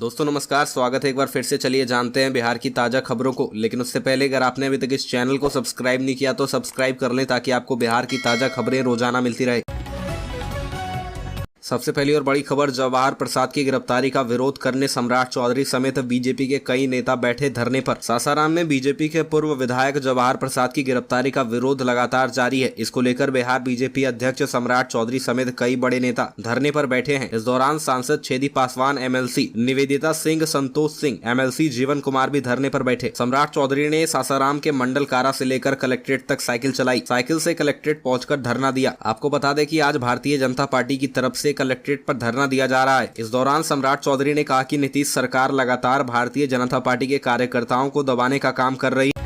दोस्तों नमस्कार, स्वागत है एक बार फिर से। चलिए जानते हैं बिहार की ताज़ा खबरों को। लेकिन उससे पहले अगर आपने अभी तक इस चैनल को सब्सक्राइब नहीं किया तो सब्सक्राइब कर लें ताकि आपको बिहार की ताज़ा खबरें रोजाना मिलती रहे। सबसे पहली और बड़ी खबर, जवाहर प्रसाद की गिरफ्तारी का विरोध करने सम्राट चौधरी समेत बीजेपी के कई नेता बैठे धरने पर। सासाराम में बीजेपी के पूर्व विधायक जवाहर प्रसाद की गिरफ्तारी का विरोध लगातार जारी है। इसको लेकर बिहार बीजेपी अध्यक्ष सम्राट चौधरी समेत कई बड़े नेता धरने पर बैठे हैं। इस दौरान सांसद छेदी पासवान एमएलसी निवेदिता सिंह, संतोष सिंह एमएलसी, जीवन कुमार भी धरने पर बैठे। सम्राट चौधरी ने सासाराम के मंडल कारा से लेकर कलेक्ट्रेट तक साइकिल चलाई। साइकिल से कलेक्ट्रेट पहुंचकर धरना दिया। आपको बता दें कि आज भारतीय जनता पार्टी की तरफ से कलेक्ट्रेट पर धरना दिया जा रहा है। इस दौरान सम्राट चौधरी ने कहा कि नीतीश सरकार लगातार भारतीय जनता पार्टी के कार्यकर्ताओं को दबाने का काम कर रही है।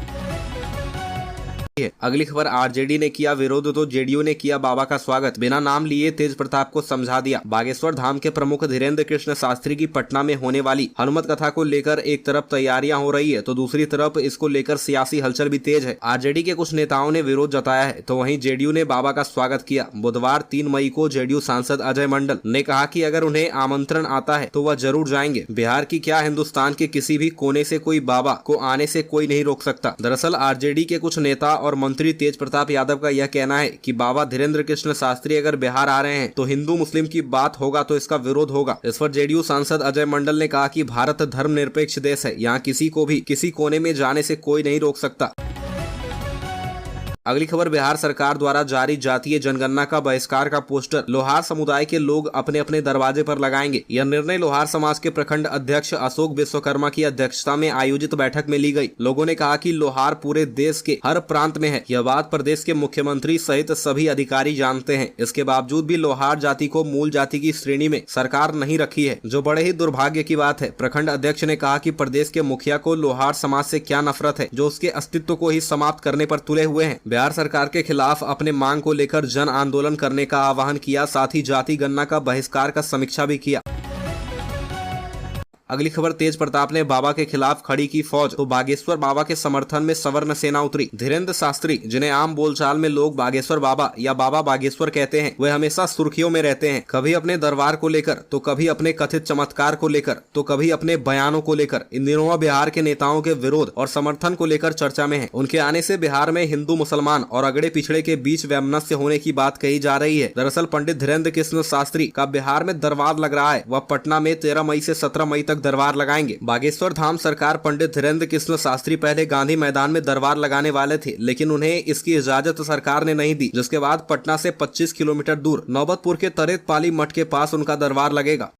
अगली खबर, आरजेडी ने किया विरोध तो जेडीयू ने किया बाबा का स्वागत। बिना नाम लिए तेज प्रताप को समझा दिया। बागेश्वर धाम के प्रमुख धीरेन्द्र कृष्ण शास्त्री की पटना में होने वाली हनुमत कथा को लेकर एक तरफ तैयारियां हो रही है तो दूसरी तरफ इसको लेकर सियासी हलचल भी तेज है। आरजेडी के कुछ नेताओं ने विरोध जताया है तो वहीं जेडीयू ने बाबा का स्वागत किया। बुधवार 3 मई को जेडीयू सांसद अजय मंडल ने कहा कि अगर उन्हें आमंत्रण आता है तो वह जरूर जाएंगे। बिहार की क्या, हिंदुस्तान के किसी भी कोने से कोई बाबा को आने से कोई नहीं रोक सकता। दरअसल आरजेडी के कुछ नेता और मंत्री तेज प्रताप यादव का यह कहना है कि बाबा धीरेन्द्र कृष्ण शास्त्री अगर बिहार आ रहे हैं तो हिंदू मुस्लिम की बात होगा तो इसका विरोध होगा। इस पर जेडीयू सांसद अजय मंडल ने कहा कि भारत धर्मनिरपेक्ष देश है, यहाँ किसी को भी किसी कोने में जाने से कोई नहीं रोक सकता। अगली खबर, बिहार सरकार द्वारा जारी जातीय जनगणना का बहिष्कार का पोस्टर लोहार समुदाय के लोग अपने अपने दरवाजे पर लगाएंगे। यह निर्णय लोहार समाज के प्रखंड अध्यक्ष अशोक विश्वकर्मा की अध्यक्षता में आयोजित बैठक में ली गई। लोगों ने कहा कि लोहार पूरे देश के हर प्रांत में है। यह बात प्रदेश के मुख्यमंत्री सहित सभी अधिकारी जानते हैं। इसके बावजूद भी लोहार जाति को मूल जाति की श्रेणी में सरकार नहीं रखी है, जो बड़े ही दुर्भाग्य की बात है। प्रखंड अध्यक्ष ने कहा कि प्रदेश के मुखिया को लोहार समाज से क्या नफरत है, जो उसके अस्तित्व को ही समाप्त करने पर तुले हुए हैं। बिहार सरकार के खिलाफ अपने मांग को लेकर जन आंदोलन करने का आह्वान किया, साथ ही जाति गणना का बहिष्कार का समीक्षा भी किया। अगली खबर, तेज प्रताप ने बाबा के खिलाफ खड़ी की फौज तो बागेश्वर बाबा के समर्थन में सवर्ण सेना उतरी। धीरेन्द्र शास्त्री, जिन्हें आम बोलचाल में लोग बागेश्वर बाबा या बाबा बागेश्वर कहते हैं, वे हमेशा सुर्खियों में रहते हैं। कभी अपने दरबार को लेकर तो कभी अपने कथित चमत्कार को लेकर तो कभी अपने बयानों को लेकर। इन दिनों वह बिहार के नेताओं के विरोध और समर्थन को लेकर चर्चा में है। उनके आने से बिहार में हिंदू मुसलमान और अगड़े पिछड़े के बीच वैमनस्य होने की बात कही जा रही है। दरअसल पंडित धीरेन्द्र कृष्ण शास्त्री का बिहार में दरबार लग रहा है। वह पटना में 13 मई से 17 मई तक दरबार लगाएंगे। बागेश्वर धाम सरकार पंडित धीरेन्द्र कृष्ण शास्त्री पहले गांधी मैदान में दरबार लगाने वाले थे, लेकिन उन्हें इसकी इजाजत सरकार ने नहीं दी, जिसके बाद पटना से 25 किलोमीटर दूर नौबतपुर के तरेत पाली मठ के पास उनका दरबार लगेगा।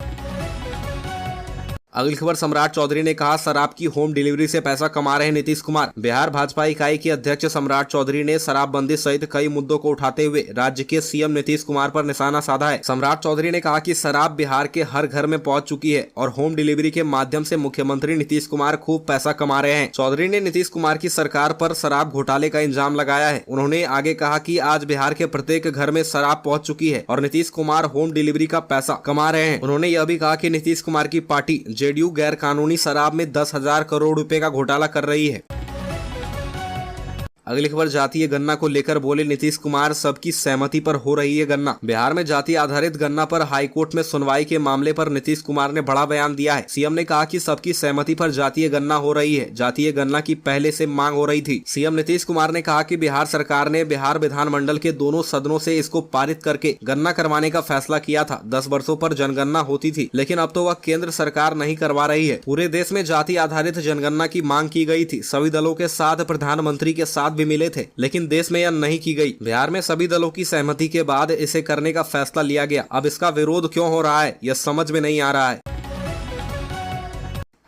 अगली खबर, सम्राट चौधरी ने कहा शराब की होम डिलीवरी से पैसा कमा रहे नीतीश कुमार। बिहार भाजपा इकाई के अध्यक्ष सम्राट चौधरी ने शराबबंदी सहित कई मुद्दों को उठाते हुए राज्य के सीएम नीतीश कुमार पर निशाना साधा है। सम्राट चौधरी ने कहा कि शराब बिहार के हर घर में पहुंच चुकी है और होम डिलीवरी के माध्यम से मुख्यमंत्री नीतीश कुमार खूब पैसा कमा रहे हैं। चौधरी ने नीतीश कुमार की सरकार पर शराब घोटाले का इल्जाम लगाया है। उन्होंने आगे कहा कि आज बिहार के प्रत्येक घर में शराब पहुंच चुकी है और नीतीश कुमार होम डिलीवरी का पैसा कमा रहे हैं। उन्होंने यह भी कहा कि नीतीश कुमार की पार्टी जेडीयू गैर कानूनी शराब में 10,000 करोड़ रुपए का घोटाला कर रही है। अगली खबर, जातीय गणना को लेकर बोले नीतीश कुमार, सबकी सहमति पर हो रही है गणना। बिहार में जाति आधारित गणना पर हाईकोर्ट में सुनवाई के मामले पर नीतीश कुमार ने बड़ा बयान दिया है। सीएम ने कहा कि सबकी सहमति पर जातीय गणना हो रही है। जातीय गणना की पहले से मांग हो रही थी। सीएम नीतीश कुमार ने कहा कि बिहार सरकार ने बिहार विधानमंडल के दोनों सदनों से इसको पारित करके गणना करवाने का फैसला किया था। 10 वर्षों पर जनगणना होती थी, लेकिन अब तो वह केंद्र सरकार नहीं करवा रही है। पूरे देश में जाति आधारित जनगणना की मांग की गई थी। सभी दलों के साथ प्रधानमंत्री के साथ भी मिले थे, लेकिन देश में यह नहीं की गई। बिहार में सभी दलों की सहमति के बाद इसे करने का फैसला लिया गया। अब इसका विरोध क्यों हो रहा है, यह समझ में नहीं आ रहा है।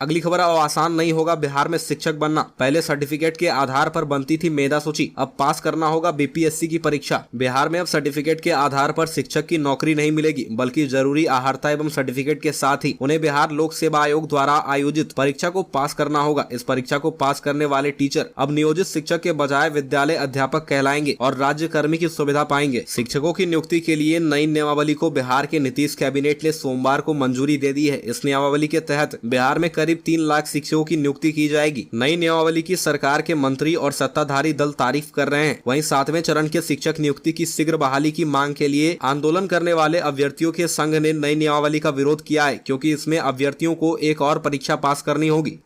अगली खबर, अब आसान नहीं होगा बिहार में शिक्षक बनना। पहले सर्टिफिकेट के आधार पर बनती थी मेधा सूची, अब पास करना होगा बीपीएससी की परीक्षा। बिहार में अब सर्टिफिकेट के आधार पर शिक्षक की नौकरी नहीं मिलेगी, बल्कि जरूरी अहर्ता एवं सर्टिफिकेट के साथ ही उन्हें बिहार लोक सेवा आयोग द्वारा आयोजित परीक्षा को पास करना होगा। इस परीक्षा को पास करने वाले टीचर अब नियोजित शिक्षक के बजाय विद्यालय अध्यापक कहलाएंगे और राज्य कर्मी की सुविधा पाएंगे। शिक्षकों की नियुक्ति के लिए नई नियमावली को बिहार के नीतीश कैबिनेट ने सोमवार को मंजूरी दे दी है। इस नियमावली के तहत बिहार में करीब करीब 3 लाख शिक्षकों की नियुक्ति की जाएगी। नई नियमावली की सरकार के मंत्री और सत्ताधारी दल तारीफ कर रहे हैं। वहीं 7वें चरण के शिक्षक नियुक्ति की शीघ्र बहाली की मांग के लिए आंदोलन करने वाले अभ्यर्थियों के संघ ने नई नियमावली का विरोध किया है, क्योंकि इसमें अभ्यर्थियों को एक और परीक्षा पास करनी होगी।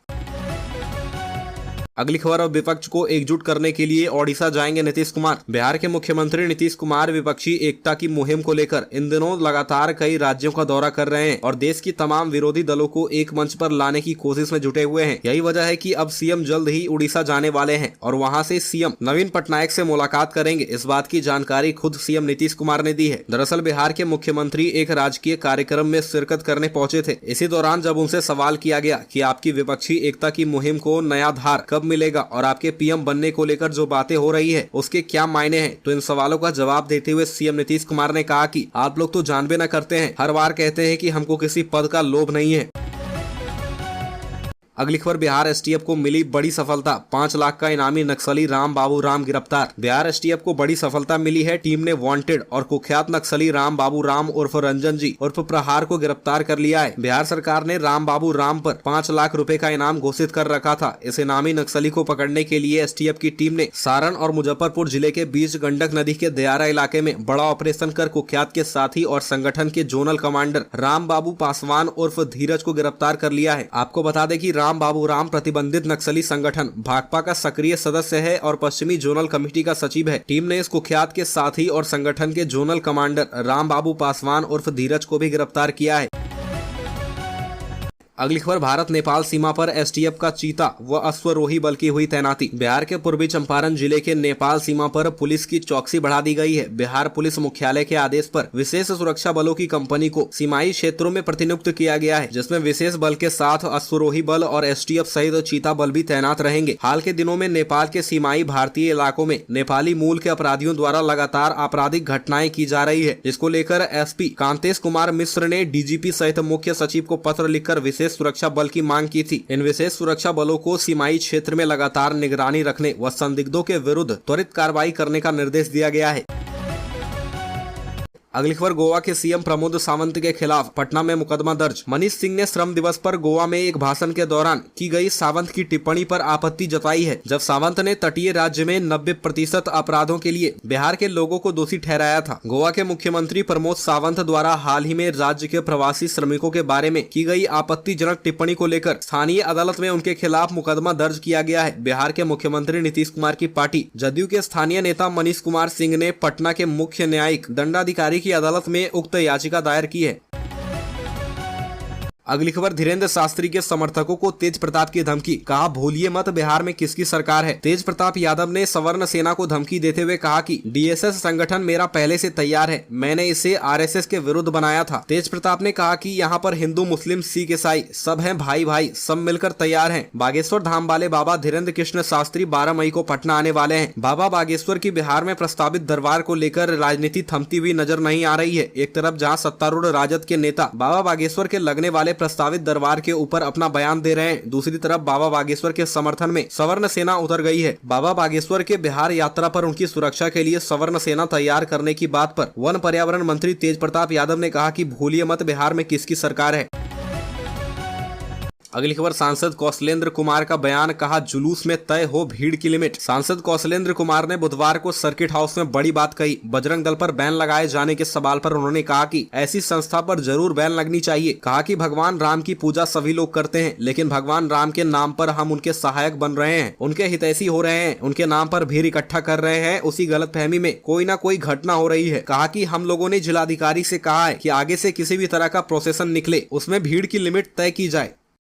अगली खबर, अब विपक्ष को एकजुट करने के लिए ओडिशा जाएंगे नीतीश कुमार। बिहार के मुख्यमंत्री नीतीश कुमार विपक्षी एकता की मुहिम को लेकर इन दिनों लगातार कई राज्यों का दौरा कर रहे हैं और देश की तमाम विरोधी दलों को एक मंच पर लाने की कोशिश में जुटे हुए हैं। यही वजह है कि अब सीएम जल्द ही उड़ीसा जाने वाले हैं और वहां से सीएम नवीन पटनायक से मुलाकात करेंगे। इस बात की जानकारी खुद सीएम नीतीश कुमार ने दी है। दरअसल बिहार के मुख्यमंत्री एक राजकीय कार्यक्रम में शिरकत करने पहुंचे थे। इसी दौरान जब उनसे सवाल किया गया कि आपकी विपक्षी एकता की मुहिम को नया धार कब मिलेगा और आपके पीएम बनने को लेकर जो बातें हो रही है उसके क्या मायने हैं, तो इन सवालों का जवाब देते हुए सीएम नीतीश कुमार ने कहा कि आप लोग तो जानबे न करते हैं, हर बार कहते हैं कि हमको किसी पद का लोभ नहीं है। अगली खबर, बिहार एसटीएफ को मिली बड़ी सफलता, 5 लाख का इनामी नक्सली राम बाबू राम गिरफ्तार। बिहार एसटीएफ को बड़ी सफलता मिली है। टीम ने वांटेड और कुख्यात नक्सली राम बाबू राम उर्फ रंजन जी उर्फ प्रहार को गिरफ्तार कर लिया है। बिहार सरकार ने राम बाबू राम पर 5 लाख रुपए का इनाम घोषित कर रखा था। इस इनामी नक्सली को पकड़ने के लिए एसटीएफ की टीम ने सारण और मुजफ्फरपुर जिले के बीच गंडक नदी के दियारा इलाके में बड़ा ऑपरेशन कर कुख्यात के साथी और संगठन के जोनल कमांडर राम बाबू पासवान उर्फ धीरज को गिरफ्तार कर लिया है। आपको बता दें कि राम बाबू राम प्रतिबंधित नक्सली संगठन भाकपा का सक्रिय सदस्य है और पश्चिमी जोनल कमेटी का सचिव है। टीम ने इस कुख्यात के साथी और संगठन के जोनल कमांडर राम बाबू पासवान उर्फ धीरज को भी गिरफ्तार किया है। अगली खबर, भारत नेपाल सीमा पर एसटीएफ का चीता व अश्वरोही बल की हुई तैनाती। बिहार के पूर्वी चंपारण जिले के नेपाल सीमा पर पुलिस की चौकसी बढ़ा दी गई है। बिहार पुलिस मुख्यालय के आदेश पर विशेष सुरक्षा बलों की कंपनी को सीमाई क्षेत्रों में प्रतिनियुक्त किया गया है, जिसमें विशेष बल के साथ अश्वरोही बल और एसटीएफ सहित चीता बल भी तैनात रहेंगे। हाल के दिनों में नेपाल के सीमाई भारतीय इलाकों में नेपाली मूल के अपराधियों द्वारा लगातार आपराधिक घटनाएं की जा रही है, जिसको लेकर एसपी कांतेश कुमार मिश्र ने डीजीपी सहित मुख्य सचिव को पत्र लिखकर विशेष सुरक्षा बल की मांग की थी। इन विशेष सुरक्षा बलों को सीमाई क्षेत्र में लगातार निगरानी रखने व संदिग्धों के विरुद्ध त्वरित कार्रवाई करने का निर्देश दिया गया है। अगली खबर, गोवा के सीएम प्रमोद सावंत के खिलाफ पटना में मुकदमा दर्ज। मनीष सिंह ने श्रम दिवस पर गोवा में एक भाषण के दौरान की गई सावंत की टिप्पणी पर आपत्ति जताई है, जब सावंत ने तटीय राज्य में 90% अपराधों के लिए बिहार के लोगों को दोषी ठहराया था। गोवा के मुख्यमंत्री प्रमोद सावंत द्वारा हाल ही में राज्य के प्रवासी श्रमिकों के बारे में की गई आपत्तिजनक टिप्पणी को लेकर स्थानीय अदालत में उनके खिलाफ मुकदमा दर्ज किया गया है। बिहार के मुख्यमंत्री नीतीश कुमार की पार्टी जदयू के स्थानीय नेता मनीष कुमार सिंह ने पटना के मुख्य न्यायिक दंडाधिकारी की अदालत में उक्त याचिका दायर की है। अगली खबर, धीरेन्द्र शास्त्री के समर्थकों को तेज प्रताप की धमकी, कहा भूलिए मत बिहार में किसकी सरकार है। तेज प्रताप यादव ने सवर्ण सेना को धमकी देते हुए कहा कि डीएसएस संगठन मेरा पहले से तैयार है, मैंने इसे आरएसएस के विरुद्ध बनाया था। तेज प्रताप ने कहा कि यहाँ पर हिंदू मुस्लिम सिख ईसाई सब हैं भाई भाई, सब मिलकर तैयार हैं। बागेश्वर धाम वाले बाबा धीरेन्द्र कृष्ण शास्त्री 12 मई को पटना आने वाले हैं। बाबा बागेश्वर की बिहार में प्रस्तावित दरबार को लेकर राजनीति थमती हुई नजर नहीं आ रही है। एक तरफ जहाँ सत्तारूढ़ राजद के नेता बाबा बागेश्वर के लगने वाले प्रस्तावित दरबार के ऊपर अपना बयान दे रहे हैं, दूसरी तरफ बाबा बागेश्वर के समर्थन में सवर्ण सेना उतर गई है। बाबा बागेश्वर के बिहार यात्रा पर उनकी सुरक्षा के लिए सवर्ण सेना तैयार करने की बात पर वन पर्यावरण मंत्री तेज प्रताप यादव ने कहा कि भूलिए मत बिहार में किसकी सरकार है। अगली खबर, सांसद कौशलेंद्र कुमार का बयान, कहा जुलूस में तय हो भीड़ की लिमिट। सांसद कौशलेंद्र कुमार ने बुधवार को सर्किट हाउस में बड़ी बात कही। बजरंग दल पर बैन लगाए जाने के सवाल पर उन्होंने कहा कि ऐसी संस्था पर जरूर बैन लगनी चाहिए। कहा कि भगवान राम की पूजा सभी लोग करते हैं, लेकिन भगवान राम के नाम पर हम उनके सहायक बन रहे हैं, उनके हितैषी हो रहे हैं, उनके नाम पर भीड़ इकट्ठा कर रहे हैं। उसी गलतफहमी में कोई ना कोई घटना हो रही है। कहा कि हम लोगों ने जिलाधिकारी से कहा है कि आगे से किसी भी तरह का प्रोसेसन निकले उसमें भीड़ की लिमिट तय की जाए।